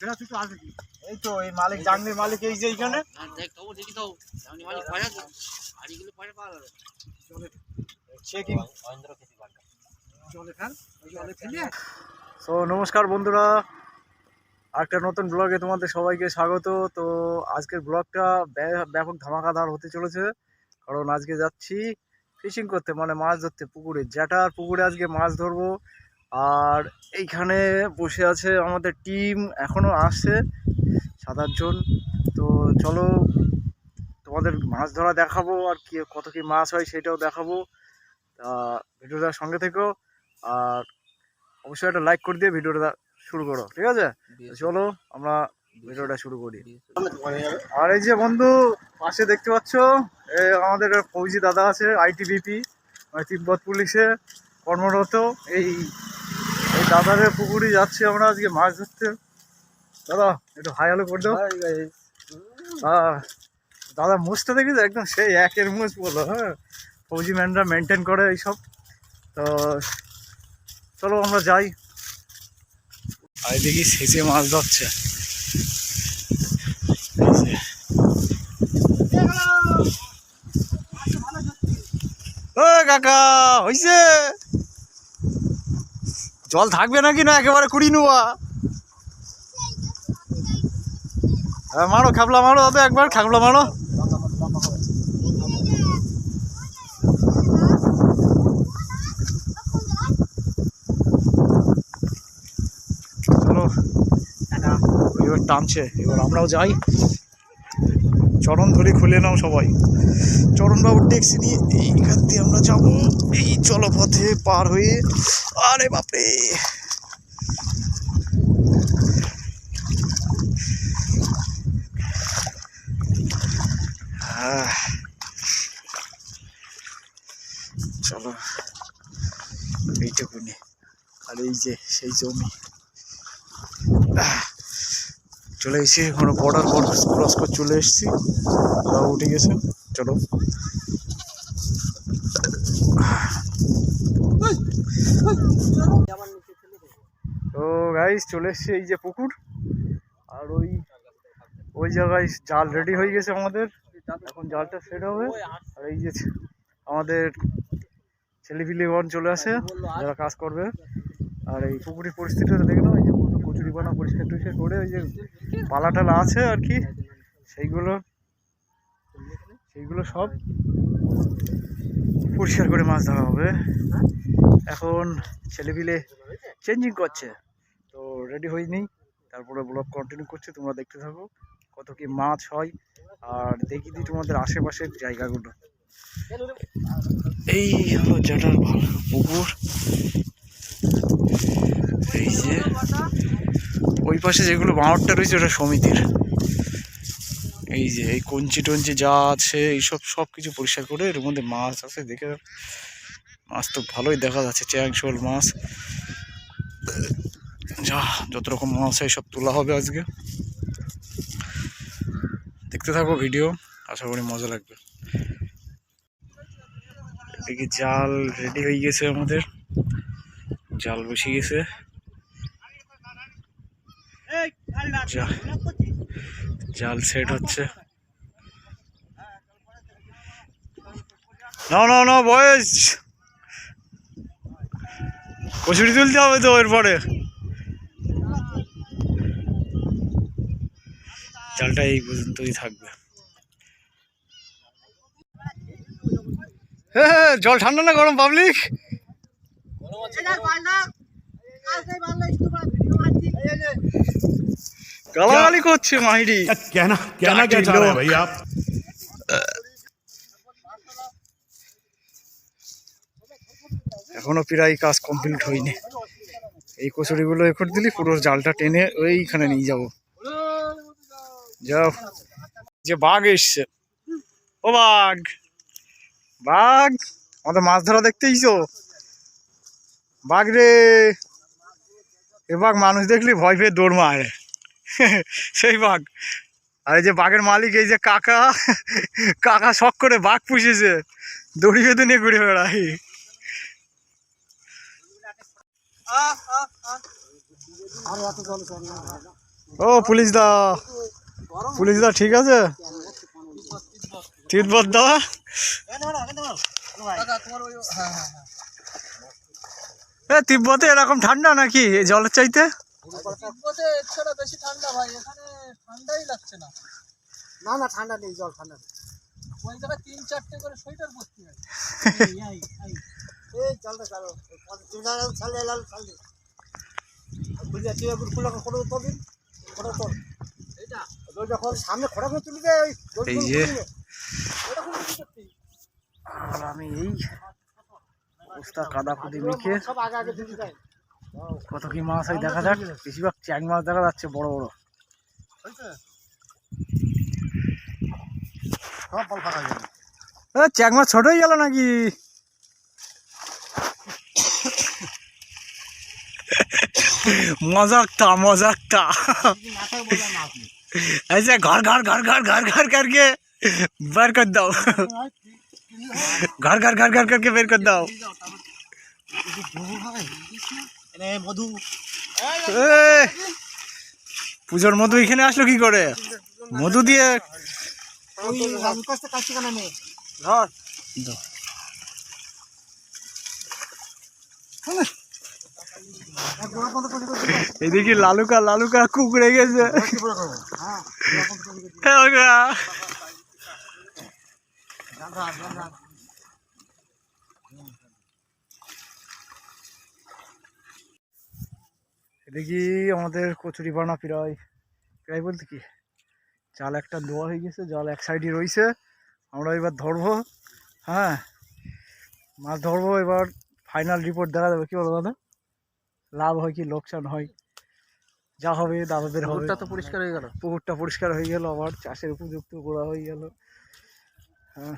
এই তো এই মালিক জাংলির মালিক এই যে এইখানে তো নমস্কার বন্ধুরা, একটা নতুন ব্লগে তোমাদের সবাইকে স্বাগত। তো আজকের ব্লগটা ব্যাপক ধামাকাদার হতে চলেছে, কারণ আজকে যাচ্ছি ফিশিং করতে, মানে মাছ ধরতে পুকুরে, জ্যাঠার পুকুরে আজকে মাছ ধরবো। আর এইখানে বসে আছে আমাদের টিম, এখনও আসছে 7-8 জন। তো চলো তোমাদের মাছ ধরা দেখাবো, আর কি কত কি মাছ হয় সেটাও দেখাবো। তা ভিডিওটার সঙ্গে থেকো, আর অবশ্যই একটা লাইক করে দিয়ে ভিডিওটা শুরু করো, ঠিক আছে? চলো আমরা ভিডিওটা শুরু করি। আর এই যে বন্ধু পাশে দেখতে পাচ্ছ, আমাদের ফৌজি দাদা আছে, আইটিবিপি মানে তিব্বত পুলিশে কর্মরত। এই দাদাদের পুকুরে যাচ্ছি আমরা আজকে মাছ ধরতে। দাদা একটু হাই হ্যালো করে দাও। দাদা মুছটা দেখিস একদম সেই একের মুছ বলো। হ্যাঁ, ফৌজি ম্যানরা মেনটেন করে এইসব। তো চলো আমরা যাই। আর দেখি শেষে মাছ ধরছে। ও কাকা হইছে, জল থাকবে নাকি না একেবারে কুড়ি নেওয়া? মারো খাবলা মারো দাদা, একবার খাবলা মারো। চলো এবার টানছে, এবার আমরাও যাই। চরণ ধরে খুলে নাও সবাই। চরণবাবুর ট্যাক্সি নিয়ে এইখান দিয়ে আমরা যাবো এই জলপথে পার হয়ে। আরে বাপরে, চলো এইটুকুনি। আর এই যে সেই জমি চলে এসেছি, কোনো বর্ডার ক্রস করে চলে এসেছি, তাও উঠে গেছে। চলো তো গাইস চলে এসছি এই যে পুকুর, আর ওই জায়গায় জাল রেডি হয়ে গেছে আমাদের। এখন জালটা সেট হবে। আর এই যে আমাদের ছেলেপিলেগণ চলে আসে যারা কাজ করবে। আর এই পুকুরের পরিস্থিতিটা দেখে নাও, এই যে কচুরি বানা পরিষ্কার টরিষ্কার করে, ওই যে পালা টালা আছে আর কি, সেইগুলো সব পরিষ্কার করে মাছ ধরা হবে। এখন ছেলেপিলে চেঞ্জিং করছে, তো রেডি হয়নি, তারপরে ব্লগ কন্টিনিউ করছে, তোমরা দেখতে থাকো কত কি মাছ হয়। আর দেখি দিই তোমাদের আশেপাশের জায়গাগুলো। এই হলো জ্যাঠার পুকুর। এই যে ওই পাশে যেগুলো বাঁওয়ারটা রয়েছে ওটা সমিতির। এই যে এই কঞ্চি টঞ্চি যা আছে এইসব সব কিছু পরিষ্কার করে, এর মধ্যে মাছ আছে। দেখে মাছ তো ভালোই দেখা যাচ্ছে, চ্যাং শোল মাছ, যা যত রকম মাছ আছে সব তোলা হবে আজকে। দেখতে থাকো ভিডিও, আশা করি মজা লাগবে। এদিকে জাল রেডি হয়ে গেছে, আমাদের জাল বসে গেছে। জাল সেট হচ্ছে। না বয়েস, কচুরি তুলতে হবে তো এরপরে। জালটা এই পর্যন্তই থাকবে। হ্যাঁ, জল ঠান্ডা না গরম পাবলিক? গালাগালি করছে মাহিরি। এখনো প্রায় কাজ কমপ্লিট হয়নি। এই কচুরিগুলো এ করে দিলি পুরো জালটা টেনে ওইখানে নিয়ে যাবো। যাও, যে বাঘ এসছে। ও বাঘ, আমাদের মাছ ধরা দেখতে ইসো। বাঘ রে, এ বাঘ মানুষ দেখলি ভয় পেয়ে দৌড় মারে, সেই বাঘ। আর এই যে বাঘের মালিক এই যে কাকা শখ করে বাঘ পুষেছে, দড়ি বেঁধে নিয়ে ঘুরে বেড়াই। ও পুলিশ দা ঠিক আছে? তিব্বত দা তিব্বতে এরকম ঠান্ডা নাকি জলের চাইতে? তিব্বতে এর ছাড়া বেশি ঠান্ডা ভাই, এখানে ঠান্ডাই লাগছে না। না না ঠান্ডা নেই, জল ঠান্ডা নেই। ওই জায়গায় 3-4টে করে সোয়েটার পরতে হয়। এই জলটা চালো, চালে লাল চালে। বুঝা কি একটু খোলা করে দিন। খোলা কর। এইটা ওই যখন সামনে খোলা করে তুলি দে ওই। এই যে ওটা কোন কি করতে? আর আমি এই অবস্থা কাদা কুদি মেখে সব আগে আগে দিতে যায়। কত কি মাছ হয় দেখা যাক। বেশিরভাগ চ্যাং মাছ দেখা যাচ্ছে বড় বড়। সব বল ফাঁকা যাবে। চ্যাং মাছ ছোট হয়ে গেল নাকি? মজাকটা ऐसे घर घर घर घर घर घर करके बेर कर दो। घर घर घर घर करके बेर कर दो। পুজোর মধু এখানে আসলো কি করে? মধু দিয়ে এদিকে লালুকা কুকুরে গেছে। এদিকে আমাদের কচুরি বানা প্রায় বলতে কি জাল একটা দেওয়া হয়ে গেছে, জাল এক সাইডে রয়েছে। আমরা এবার ধরবো, হ্যাঁ মাছ ধরবো। এবার ফাইনাল রিপোর্ট দেখা যাবে। কি বলো দাদা, লাভ হয় কি লোকসান হয়, যা হবে দাদাদের হবে। পুকুরটা তো পরিষ্কার হয়ে গেল, পুকুরটা পরিষ্কার হয়ে গেল, আবার চাষের উপযুক্ত করা হয়ে গেল। হ্যাঁ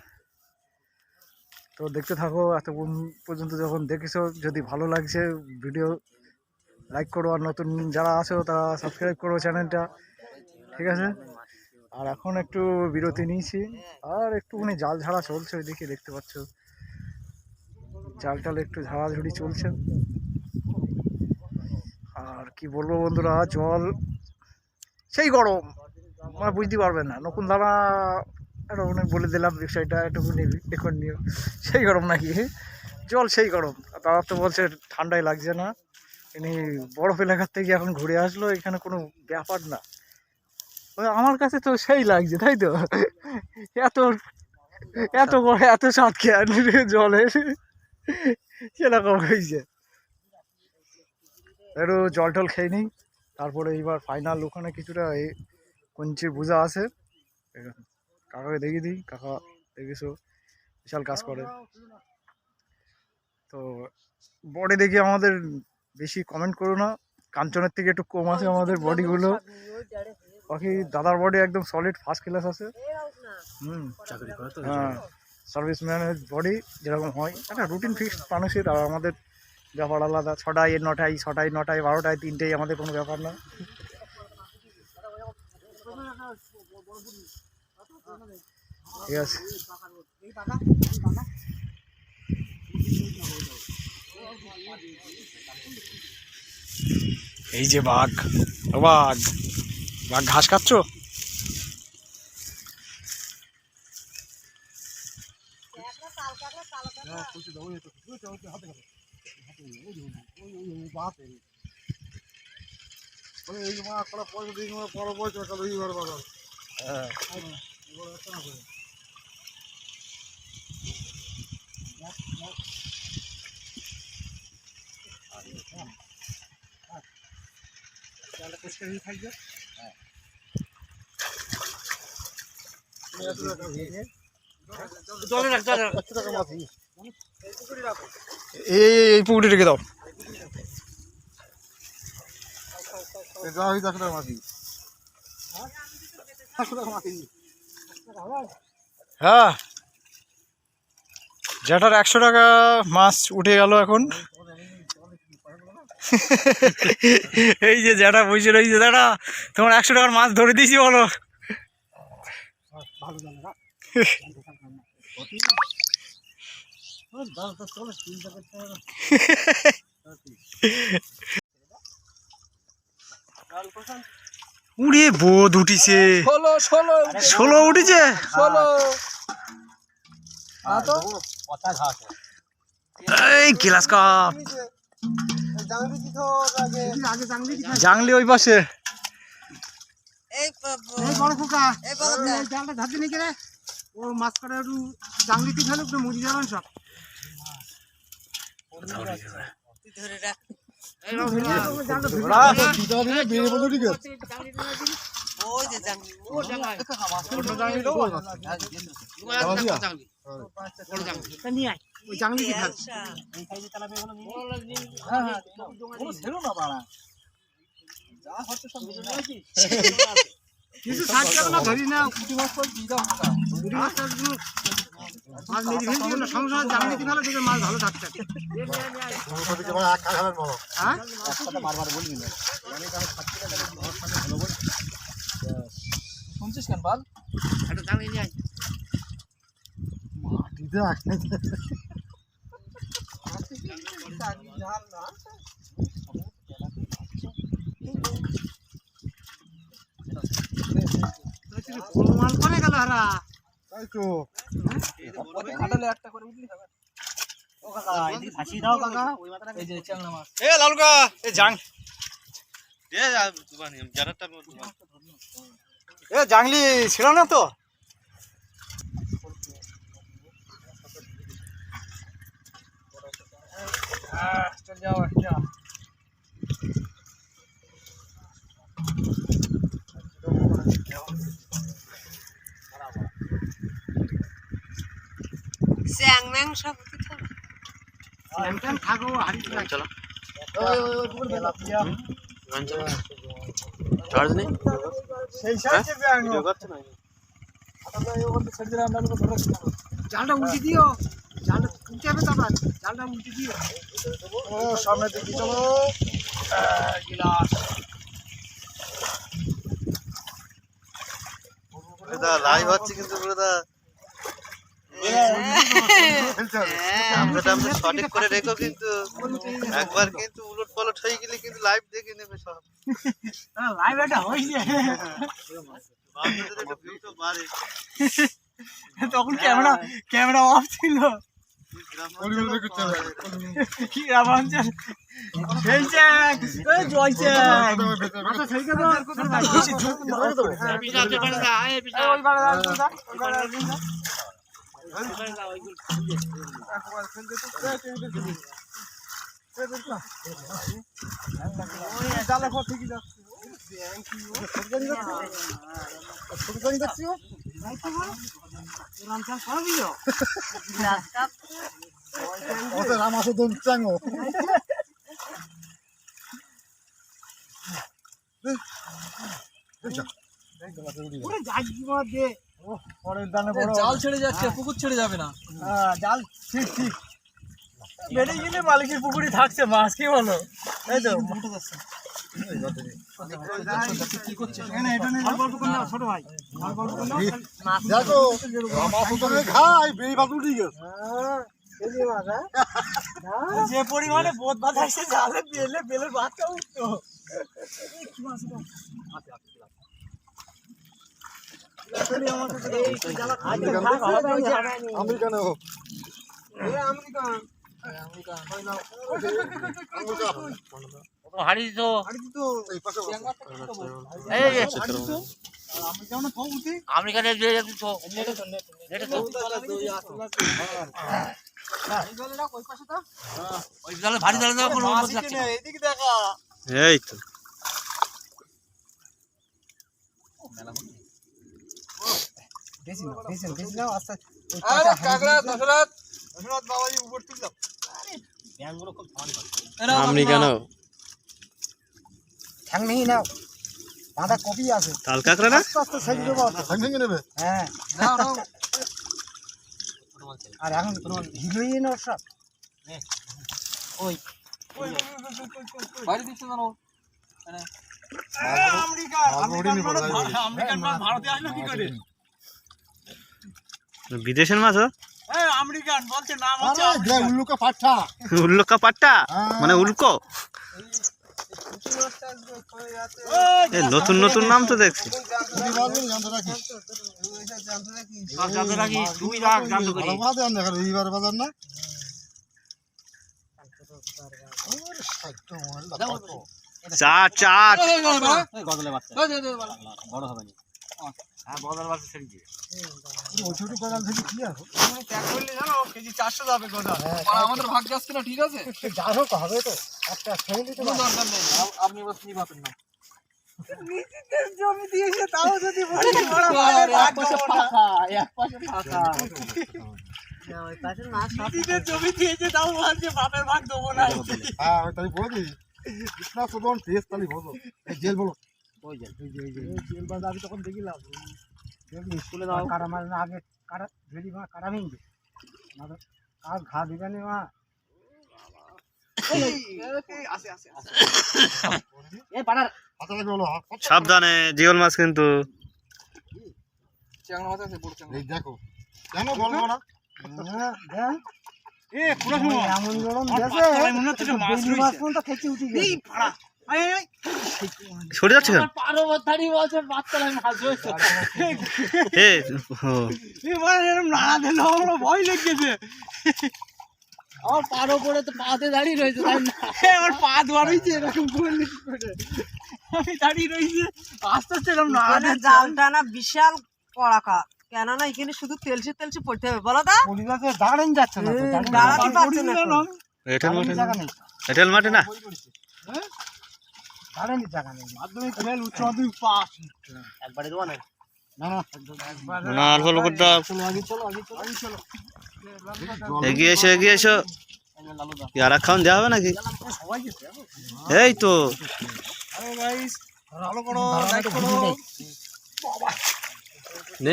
তো দেখতে থাকো এত পর্যন্ত। যখন দেখেছো যদি ভালো লাগছে ভিডিও লাইক করো, আর নতুন যারা আছো তারা সাবস্ক্রাইব করো চ্যানেলটা, ঠিক আছে? আর এখন একটু বিরতি নিয়েছি, আর একটুখানি জাল ঝাড়া চলছে ওইদিকে দেখতে পাচ্ছ। জাল টাল একটু ঝাড়াঝুড়ি চলছে। আর কি বলবো বন্ধুরা, জল সেই গরম, মানে বুঝতে পারবেন না। নকুন দাদা একটা বলে দিলাম বিষয়টা, একটুখানি এখন নিও। সেই গরম নাকি জল, সেই গরম। দাদা তো বলছে ঠান্ডাই লাগছে না, ইনি বরফ এলাকার থেকে এখন ঘুরে আসলো, এখানে কোনো ব্যাপার না। আমার কাছে তো সেই লাগছে, তাই তো? এত এত এত স্বাদ খেয়ে জলের সেরকম হয়েছে। একটু জল টল খেয়ে নিই, তারপরে এইবার ফাইনাল ওখানে কিছুটা এই কঞ্চির বোঝা আছে, কাকাকে দেখিয়ে দিই। কাকা দেখেছো বিশাল কাজ করে। তো বডি দেখি আমাদের বেশি কমেন্ট করো না, কাঞ্চনের থেকে একটু কম আছে আমাদের বডিগুলো। বাকি দাদার বডি একদম সলিড ফার্স্ট ক্লাস আছে। হ্যাঁ সার্ভিসম্যানের বডি যেরকম হয়, একটা রুটিন ফিক্সড মানুষের। আর আমাদের ব্যাপার আলাদা, 6টায় 9টায় 6টায় 9টায় 12টায় 3টায় আমাদের কোনো ব্যাপার না। ঠিক আছে, এই যে বাঘ বাঘ বাঘ ঘাস খাচ্ছ? এই পুকুরে রেখে দাও। হ্যাঁ যেটার 100 টাকা মাছ উঠে গেল এখন। এই যে যেটা বসে রয়েছে দাদা, তোমার 100 টাকার মাছ ধরে দিয়েছি, বলো। উড়ে বোধ উঠিছে, 16 উঠেছে। এই গ্লাস কাপ জাংলি ওই পাশে। বড় খোকা জালটা ধারতে নিয়ে গেলে ও মাছ কাটা একটু জাংলিতে ফেলে একটু মুড়ি যাবেন সব। কিছু থাকছে না ধরি না পুঁটি মাছ তো দিয়ে দাও পুঁটি মাছটা একটু মাছ মেরে ফেলছি না সংসার জাংলি দিতে ভালো দেখে মাছ ভালো থাকছে। হ্যাঁ শুনছিস কেন বল একটা জাংলি নিয়ে আয় মাল করে গেল হারা তাই তো খাটালে একটা করে উঠলি হবে। ও কাকা এদিকে ফাঁসি দাও কাকা ওই মাথাটা এই যে চাংলা মাছ। এ লালুকা এ জাং এ দুবানি জারাটা এ জাংলি ছিল না তো। চল যাও যা স্যাং ম্যাং সব থাকো হাড়ি চলো সেই সাইজে জালটা উল্টে দিও জালটা উল্টে হবে তারপর জালটা উল্টে দিও ও সামনে দেখি চলো গিলাস লাইভ হচ্ছে কিন্তু পুরোটা আমরা সঠিক করে রেখো কিন্তু একবার কিন্তু উলট পালট হয়ে গেলে কিন্তু লাইভ দেখে নেবে সব লাইভ এটা হইছে বাংলাদেশের একটা ভিউ তো বাড়ে তখন ক্যামেরা অফ ছিল কি রামাঞ্চল সেই চ্যাক এই জয় চ্যাক আচ্ছা সেই কে বল কোথায় ভাই বেশি ঝুঁক মারো তো পিছাতে পারে না এই পিছা ওই বাড়া ওই বাড়া একবার ফেল দে তো ওই জালে কো ঠিকই যাচ্ছে থ্যাংক ইউ ছোটখানি দেখছি ও রামচা সব দিও ওতে রাম আসো দন চাঙ্গো ওরে জাগি মা দে ও পরের দানে বড় জাল ছেড়ে যাচ্ছে পুকুর ছেড়ে যাবে না হ্যাঁ জাল ঠিক ঠিক বেড়ে গেলে মালিকের পুকুরে থাকছে মাছ কি বলো এই তো মোটা যাচ্ছে কি করছিস এখানে এটা নেই গল্প কর না ছোট ভাই গল্প কর না দেখো মাছ তো খাই বেই বাদু ঠিক আছে যে পরিমাণে বোধ বাঁধাইছে জালে বেলের বাচ্চা উঠতো কি মাছ এটা আমেরিকান হাড়ি তো আমেরিকানে যে তো ওই জালে ভারী জালে কোনো লাগছে না এদিকে দেখা এই তো বেশি না আচ্ছা আরে কাকড়া দশরথ বাবাজি উপর তুল দাও আরে ব্যাংগুলো খুব ধান করে আমেরিকান ঠ্যাং নেই নাও বাঁধা কপি আছে তাল কাকড়া না আস্তে ছেড়ে দেবো ঠ্যাং ভেঙে নেবে হ্যাঁ নাও নাও আর এখন হিলোইন ওর সব ওই বাইরে দিচ্ছে জানো আমেরিকান মাছ ভারতে আসলো কি করে বিদেশের মাছ আমেরিকান বলছে নাম হচ্ছে উল্লুকা পাঠা উল্লকা পাট্টা মানে উল্কো নতুন নতুন নাম তো দেখছি। চার চার কেজি 400 যাবে গদা। আমাদের ভাগ্য আসছে না, ঠিক আছে যা হোক হবে তো একটা ফ্যামিলি তো কোনো দরকার নেই। আপনি বস নিবাতেন না নিজেদের জমি দিয়েছে তাও যদি বলি এক পাশে ফাঁকা, এক পাশে ফাঁকা। নিজেদের জমি দিয়েছে তাও বলছে বাপের ভাগ দেবো না। हाँ ताली बोल दी इतना सुबह टेस्ट ताली बोलो जेल बोलो জেল বাজ আমি তখন দেখিলাম স্কুলে যাওয়া কাটা মার না আগে কাটা ভেড়ি মা কাটা ভেঙে আর ঘা দিবে না মা हाथ लगे बोलो সাবধানে জিওল মাছ কিন্তু। চ্যাংড়া মাছ আছে, বড় চ্যাংড়া। এই দেখো কেন বলবো না এ পুরো এমন গরম গেছে মনে হচ্ছে মাছ পর্যন্ত খেতে উঠে গেছে। সরে যাচ্ছে কেন? পারবতারি বলছে বাচ্চারা মাছ হয়েছে। এ ও, এবার এরকম নাড়া দিল আমার ভয় লেগেছে। আমার পারো করে তো পাতে দাঁড়িয়ে রয়েছে, তাই না? আমার পা ধোয়া রয়েছে এরকম করলি কি করে? আমি দাঁড়িয়ে রয়েছে আস্তে আস্তে এরকম নাড়া এখানে দিচ্ছে। জালটা না বিশাল কড়াকা, কেননা এখানে শুধু তেলসে তেলসে পড়তে হবে, বলো তা? পরিবারে দাঁড়ান যাচ্ছে না তো, দাঁড়াতে পারছে না এখন। এঁটেল মাঠে না? জায়গা নেই, এঁটেল মাঠে না? দাঁড়ানোর জায়গা নেই। মাধ্যমিক ফেল উচ্চ মাধ্যমিক পাস একবারে দেবো না না না না অল্প লোক চলো আগে চলো আগে চলো আগে চলো এগিয়ে এসো এগিয়ে এসো। আর খাওয়ান দেওয়া হবে নাকি? সবাই গেছে এই তো হ্যালো গাইস ভালো করো লাইক করো নেই?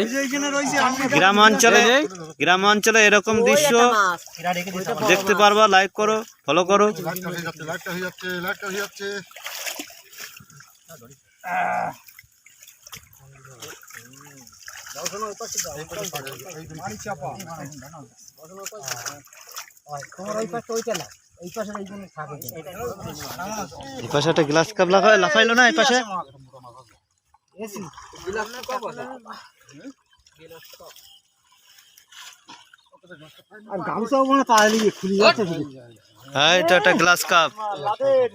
এই যে এখানে রয়েছে আমি গ্রাম অঞ্চলে এরকম দৃশ্য মাছ দেখতে পারবা। লাইক করো, ফলো করো। লাইটটা হয়ে যাচ্ছে লাইটটা হয়ে যাচ্ছে লাইটটা হয়ে যাচ্ছে পানি চাপা তোমার ওই পাশে ওইটা না এই পাশে এইখানে থাকে এই পাশে একটা গ্লাস কাপ লাফাইলো না এই পাশে? এসি আর গামছাও মানে পায়ে লিয়ে খুলে যাচ্ছে হ্যাঁ এটা একটা গ্লাস কাপ। লাদের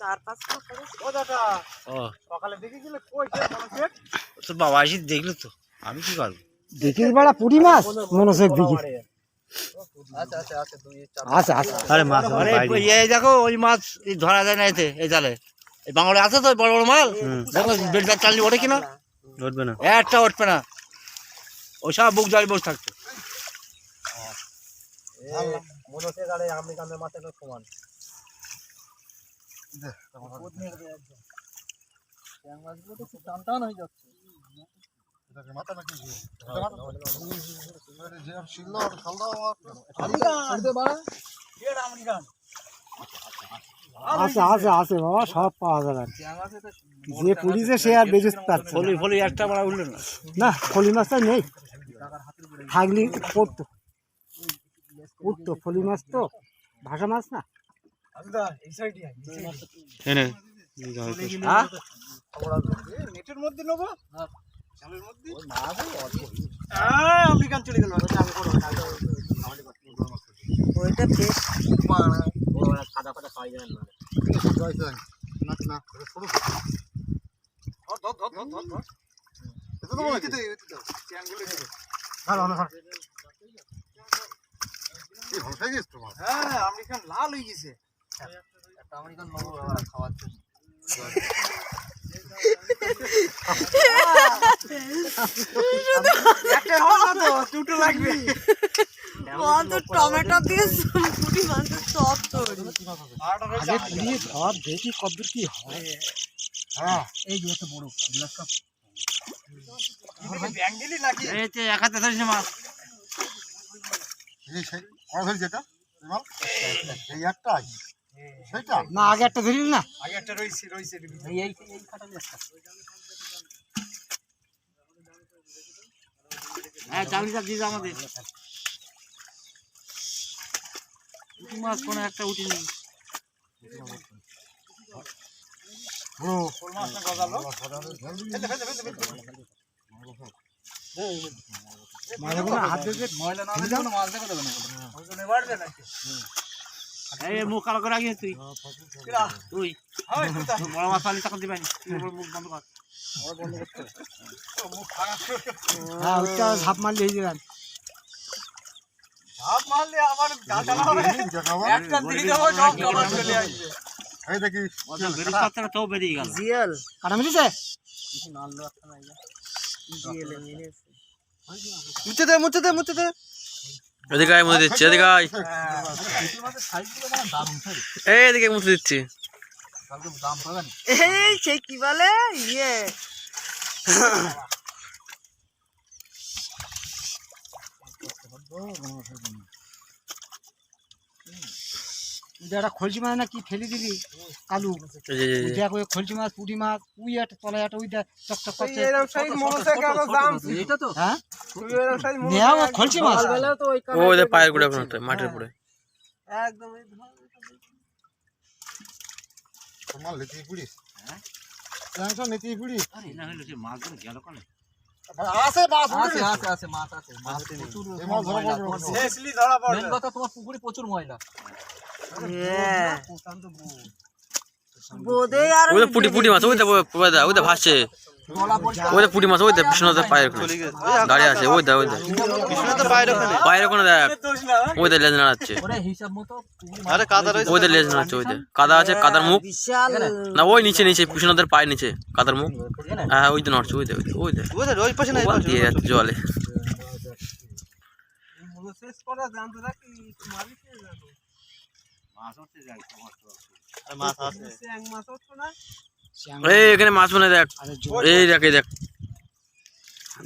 চার পাঁচ ও দাদা ও সকালে দেখেছিলে কই যে মনোসেক তোর বাবা এসে দেখলো তো, আমি কি করবো? দেখিস বড়া পুরি মাছ মনোসেক দেখি আচ্ছা আচ্ছা আচ্ছা, দুই চার আচ্ছা আচ্ছা আরে মাছ এই দেখো ওই মাছ ধরা যায় না এতে, এই জালে এই বাংলায় আছে তো বড় বড় মাল। দেখো বেলটা চালনি ওঠে কিনা, উঠবে না। একটা উঠবে না, ওই সব বুক জলে বসে থাকতো। মনোসেক আরে আমেরিকানের মাছের সমান মাছগুলো তো খুব টান টান হয়ে যাচ্ছে। মাথা নাকি যে শিল্লো খালদা ছেড়ে বাড়া আছে আছে আছে বাবা সব পাওয়া যাবে চ্যাং আছে তো যে পুলিশে সে আর বেঁচে পাচ্ছে ফলি ফলি একটা বড় উঠলো না। না ফলি মাছটা নেই থাকলি পড়তো উঠতো ফলি মাছ তো ভাষা মাছ না এনে নেটের মধ্যে নেবো আমেরিকান চলে গেল ওইটা বেশ সাদা ফাদা খাওয়াই যাবে না। নাকি না শুরু হ্যাঁ আমেরিকান লাল হয়ে গেছে একটা আমেরিকান নেবো খাওয়ার জন্য। একটা হবে না তো দুটো লাগবে টমেটো দিয়ে পুরি মাছের চপ তৈরি। আগে পুড়িয়ে ধর দেখি কতদূর কি হয় হ্যাঁ এই যে এত বড় গ্লাস কাপ ব্যাং দিলি নাকি এই যে এক হাতে ধরিস না মাছ। এই সেই কড়া ধরি যেটা বিমল এই একটাই সেটা না আগে একটা ধরিল না আগে একটা রইছে এই খাটালি একটা হ্যাঁ জালটা দিয়ে দাও আমাদের পুঁটি মাছ কোনো একটা উঠিনি এই মুখ কালো করে রাখিস তুই তুই বড় মাছ পালি তখন দিবেন মুখ বন্ধ কর হ্যাঁ ওটা ঝাপ মারলে এই যাবেন ঝাপ মারলে আমার গাছালা হবে একটা দিয়ে দেবো সব জমা চলে আসবে এই দেখি বেরিয়ে তো বেরিয়ে গেল জিয়াল কাটা মিলিছে জিয়ালে মেরেছে মুছে দে এদিকে আয় মুছে দিচ্ছি এদিকে আয় এই এদিকে মুছে দিচ্ছি এই সে কি বলে ইয়ে একটা খলসি মাছ না কি ফেলে দিলি কালু দেখ ওই খলসি মাছ পুঁটি মাছ উই একটা তলায় একটা উই চকচক করছে হ্যাঁ নেওয়া ও খলসি মাছ ওদের পায়ের গুঁড়া কোনটা মাটির উপরে একদম তোমার লেতি পুড়িস হ্যাঁ লেতি পুড়িস না হলো সে মাছগুলো গেল কেন আছে মাছ আছে মাছ আছে মাছ প্রচুর এই মাছ ধরা পড়বে শেষলি ধরা পড়বে মেন কথা তোমার পুকুরে প্রচুর ময়লা বোদে আর ওদের পুটি মাছ ওইটা ভাসছে ওইটা পুটি মাছ ওইটা বিষ্ণুদের পায়ের ওখানে দাঁড়িয়ে আছে ওইটা বিষ্ণুদের পায়ের ওখানে দেখ ওইটা লেজ নাড়াচ্ছে ওরে হিসাব মতো আরে কাদা রয়েছে ওইটা লেজ নাড়াচ্ছে ওইটা কাদা আছে কাদার মুখ বিশাল না ওই নিচে বিষ্ণুদের পায়ের নিচে কাদার মুখ হ্যাঁ ওইটা নড়ছে ওইটা ওই পাশে না দিয়ে যাচ্ছে জলে শেষ করা জানতে রাখি মালিক জানো মাছ হচ্ছে যাই মাছ আছে এক মাস হতো না এই এখানে মাছ মনে দেখ এই দেখ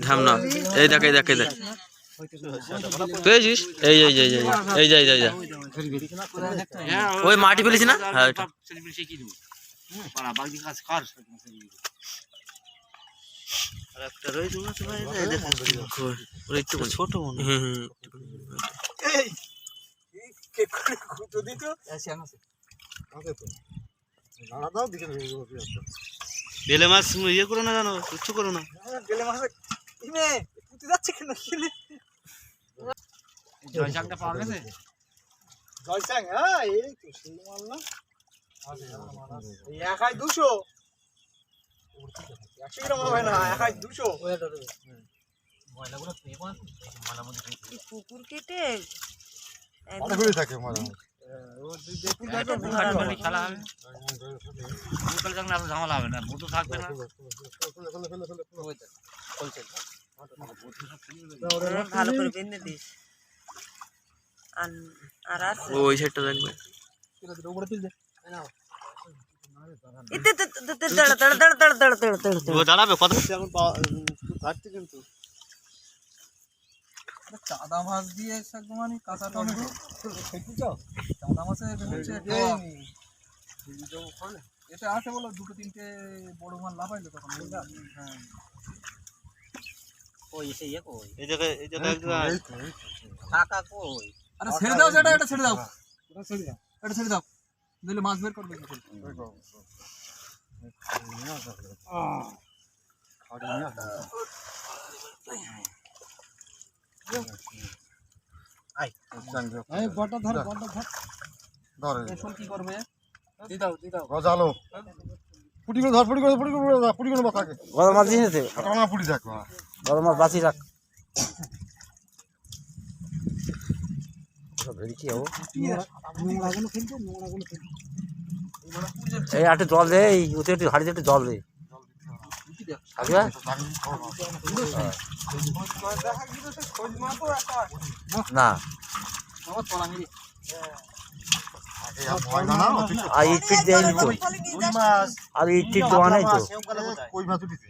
ঝামনা এই দেখ তুই এসিস এই ওই মাটি ফেলেছি না হ্যাঁ ওইটা কি দেবো বাকি কাজ কর আর একটা রয়েছে না ভাই এই দেখেন ওরা একটু ছোট মনে এই কে করে খুঁটো দিত আছে তো নাড়া দাও দিকে বেলে মাছ ইয়ে করো না জানো কিচ্ছু করো না গেলে মাছ ইমে পুঁতে যাচ্ছে কেন খেলে জয় চাকটা পাওয়া গেছে জয়সাং হ্যাঁ এই তো সেই মাল না এই একাই 200 100 গ্রাম হয় না একাই 200 ময়লাগুলো পেয়ে পান মালা মধ্যে পুকুর কেটে অনেক করে থাকে মারা খেলা হবে বিকাল যখন আর ঝামেলা হবে না বুধ থাকবে না ভালো করে বেঁধে দিস আর আছে ওই সাইডটা দেখবে উপরে তুল দে ইতে দড় ও দাঁড়াবে কত এখন কাটছে কিন্তু চাঁদা মাছ দিয়ে একদম কাঁচা টমেটো চাঁদা মাছের হচ্ছে এটা আছে বলো 2-3টে বড় মাছ লাফাইলো তখন হ্যাঁ ওই এসে ইয়ে কই এই জায়গায় টাকা কই আরে ছেড়ে দাও সেটা এটা ছেড়ে দাও এটা ছেড়ে দাও দিলে মাছ বের করবে কি করে এই বড়টা ধর ধরে এসব কি করবে দি দাও গজালো পুটি করে ধর পুটি করে বাঁকাকে গরম মাছ দিয়ে নিতে কাটা পুটি থাক গরম মাছ বাঁচি রাখ কি হবো নোংরাগুলো ফেলবো নোংরাগুলো ফেলবো এই একটু জল দে এই ওতে একটু হাড়িতে একটু জল দে থাকবে না আমার তলা মেরে আর ইট ফিট দেয়নি তো আর ইট ফিট দেওয়া নেই তো কই মাছ উঠিছে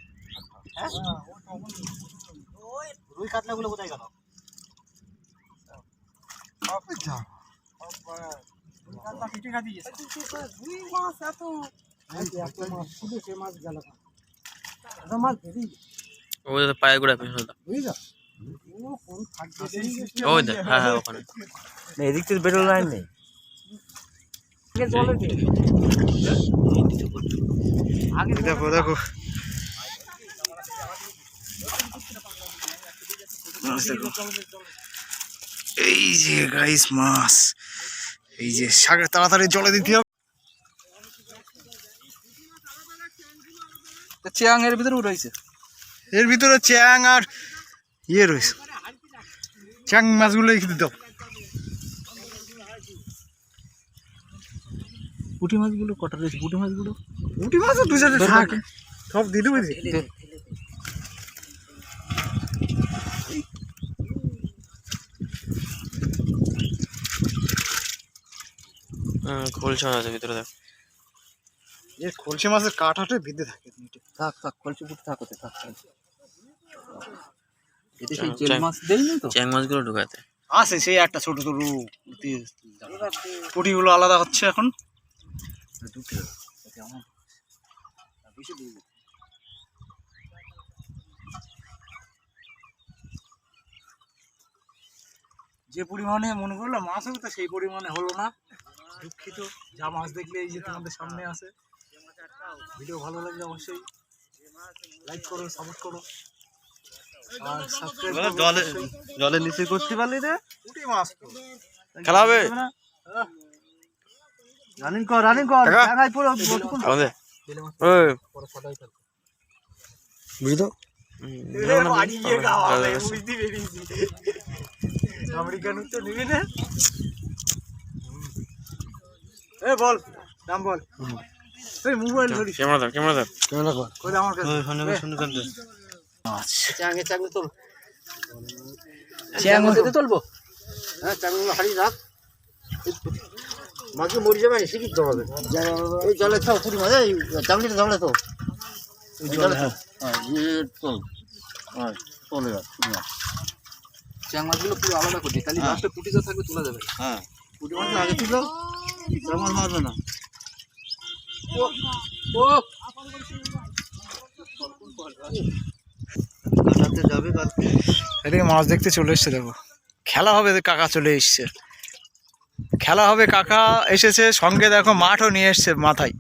রুই কাতলাগুলো কোথায় গেল ওদের পায়ে গোড়া পেছনে বুঝলি ওই দেখ, হ্যাঁ হ্যাঁ ওখানে এদিক থেকে বেরোল লাইন নেই। দেখো দেখো মাছ দেখো। এই যে গাইস মাছ, এই যে সাগর তাড়াতাড়ি জলে দিতে হবে। চিয়াং এর ভিতরে রয়েছে। এর ভিতরে চ্যাং আর ইয়ে রয়েছে, চ্যাং মাছগুলো খেতে দাও। পুঁটি মাছগুলো কটা রয়েছে? পুঁটি মাছগুলো পুঁটি মাছও দু চারটে থাক, সব দিয়ে দেবো। খোলসা আছে ভিতরে দেখ। এই খলসি মাছের কাঁটাটা বেঁধে থাকে। থাক থাক খোলসা পুঁটি থাক ওতে থাক। এতে সেই চেল মাছ দেয়নি তো? চ্যাং মাছগুলো ঢুকাতে আছে সেই একটা ছোট ছোট পুঁটিগুলো আলাদা হচ্ছে এখন। যে পরিমাণে মনে করলো মাছ হবে, তা সেই পরিমাণে হলো না, দুঃখিত। যা মাছ দেখলে এই যে তোমাদের সামনে আছে। ভিডিও ভালো লাগলে অবশ্যই লাইক করো, সাপোর্ট করো আর সাবস্ক্রাইব করো। জলের নিচে করতে পারলি রে? পুঁটি মাছ তো খেলা হবে। রানিং কর, রানিং কর, টাকা? জায়গায় পুরো আমাদের পরে ফটাই ফেল। বুঝতো আমেরিকান তো নিবি না? এ বল, দাম বল। এই মোবাইল ধরিস। ক্যামেরা ধর, ক্যামেরা ধর। কই আমার কাছে। চ্যাংয়ে চ্যাং তোল। চ্যাং ওতে তুলবো? হ্যাঁ, চাংগুলো হারিয়ে রাখ, মাছকে মরে যাবে না, শিখিত হবে। এই জলে থাও পুরি মাছ, এই চাংলিটা জলে তো জলে থাও। হ্যাঁ, চল, হ্যাঁ চলে যাক পুরি মাছ। চ্যাং মাছগুলো পুরো আলাদা করে দিই, তাহলে লাস্টে পুঁটি যা থাকবে তোলা যাবে। হ্যাঁ, পুরি মাছ আগে তুলো, চাংমাছ মারবে না। ও কাটাতে যাবে কালকে। এদিকে মাছ দেখতে চলে এসছে, দেখো খেলা হবে। কাকা চলে এসছে, খেলা হবে। কাকা এসেছে সঙ্গে, দেখো মাঠও নিয়ে এসছে মাথায়।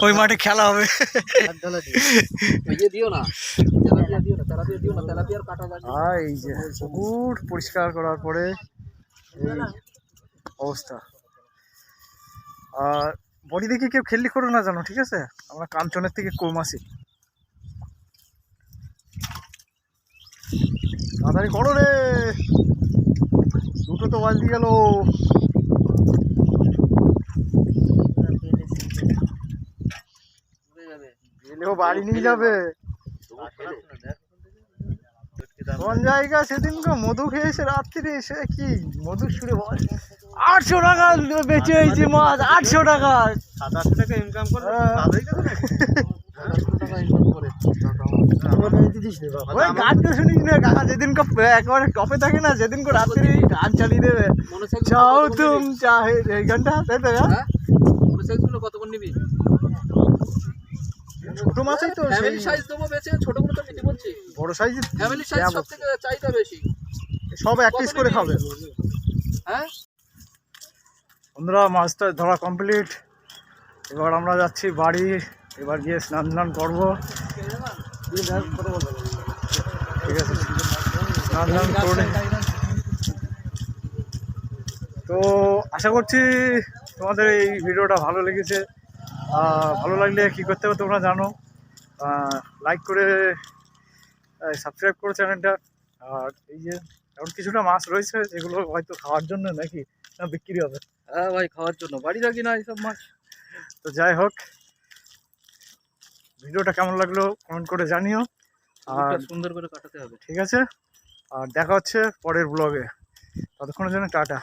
ওই মাঠে খেলা হবে। ইয়ে দিও না, তেলাপিয়া দিও না, তেলাপিয়া দিও না, তেলাপিয়ার কাটা যাবে। আর এই যে পুকুর পরিষ্কার করার পরে এই অবস্থা। আর বডি দেখে কেউ খেললি করো না জানো, ঠিক আছে? আমরা কাঞ্চনের থেকে কম আসি। তাড়াতাড়ি করো রে, দুটো তো বাজতে গেল। গেলেও বাড়ি নিয়ে যাবে। কোন জায়গা সেদিনকে মধু খেয়েছে রাত্রিরে, সে কি মধু সুরে বল 800 টাকা বেচে হয়েছে মাছ, 800 টাকা। 700 টাকা ইনকাম করে ভালোই গেল না? ওই গান তো শুনিস না কাকা, যেদিনকে একেবারে টপে থাকে না, যেদিনকে রাত্রি গান চালিয়ে দেবে। চাও তুম চাহে, এই গানটা তাই তো? মোটরসাইকেল কত করে নিবি? ছোট মাছই তো, ফ্যামিলি সাইজ দেবো বেচে, ছোটগুলো তো নিতে বলছি। বড় সাইজ ফ্যামিলি সাইজ সবথেকে চাহিদা বেশি, সব এক পিস করে খাবে। হ্যাঁ বন্ধুরা, মাছটা ধরা কমপ্লিট। এবার আমরা যাচ্ছি বাড়ি, এবার গিয়ে স্নান টান করবো। ঠিক আছে, স্নান টান করে তো আশা করছি তোমাদের এই ভিডিওটা ভালো লেগেছে। ভালো লাগলে কী করতে হবে তোমরা জানো, লাইক করে সাবস্ক্রাইব করো চ্যানেলটা। আর এই যে এখন কিছুটা মাছ রয়েছে, যেগুলো হয়তো খাওয়ার জন্য নাকি না বিক্রি হবে। হ্যাঁ ভাই, খাওয়ার জন্য বাড়ি থাকি না এইসব মাছ। তো যাই হোক, ভিডিওটা কেমন লাগলো কমেন্ট করে জানিও। আর সুন্দর করে কাটাতে হবে। ঠিক আছে, আর দেখা হচ্ছে পরের ব্লগে। ততক্ষণের জন্য টাটা।